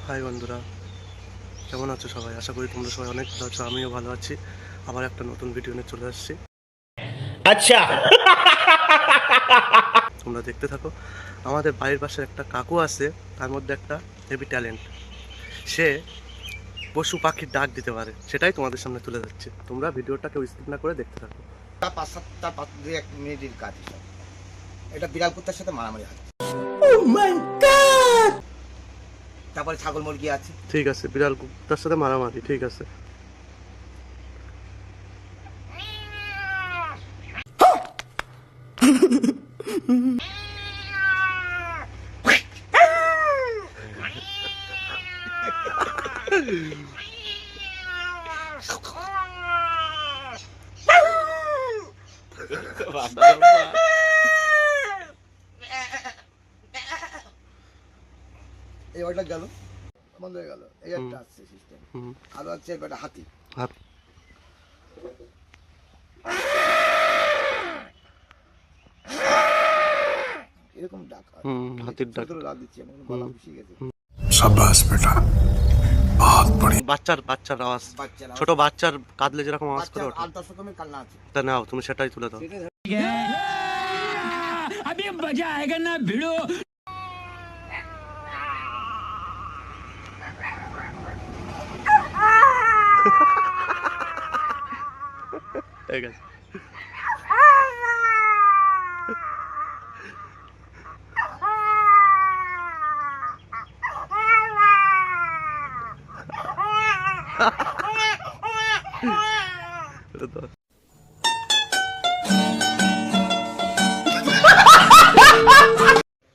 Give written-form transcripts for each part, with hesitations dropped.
High বন্ধুরা, কেমন আছো সবাই? আশা করি তোমরা সবাই অনেক ভালো আছো। আমিও ভালো আছি। আবার একটা নতুন ভিডিও নিয়ে চলে আসছি। আচ্ছা, তোমরা দেখতে থাকো। আমাদের বাড়ির পাশে একটা কাকু আছে, তার মধ্যে একটা হেভি ট্যালেন্ট। সে পশু পাখির ডাক দিতে পারে, সেটাই তোমাদের সামনে তুলে ধরছে। তোমরা ভিডিওটা কেউ স্কিপ না করে দেখতে থাকো। তার ৫-৭টা ২-১ মিনিটের কাজ এসব। এটা বিড়াল কুত্তার সাথে মারামারি হচ্ছে। তারপরে ছাগল মুরগি আছে। ঠিক আছে, বিড়াল কুত্তার সাথে মারামারি, ঠিক আছে। এই ওটা গেল, বন্ধ হয়ে গেল। এই একটা আসছে সিস্টেম। আরো আছে একটা হাতি। হাত এরকম ডাক হয়। হাতির ডাক। রাত দিচ্ছি আমি, গলা বসিয়ে গেছে। शाबाश बेटा, बहुत बढ़िया। বাচ্চার আওয়াজ, বাচ্চারা ছোট বাচ্চার কাঁদলে যেরকম আওয়াজ করে ওঠে, ৮-১০ রকমের কান্না আছে। তা নাও তুমি সেটাই তুলে দাও। अभी मजा आएगा ना भिड़ो। ঠিক আছে।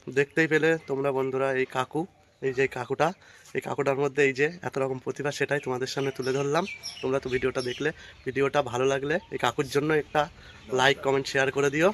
দেখতেই পেলে তোমরা বন্ধুরা, এই কাকু, এই যে কাকুটা, এই কাকুটার মধ্যে এই যে এত রকম প্রতিভা, সেটাই তোমাদের সামনে তুলে ধরলাম। তোমরা তো ভিডিওটা দেখলে, ভিডিওটা ভালো লাগলে এই কাকুর জন্য একটা লাইক কমেন্ট শেয়ার করে দিও।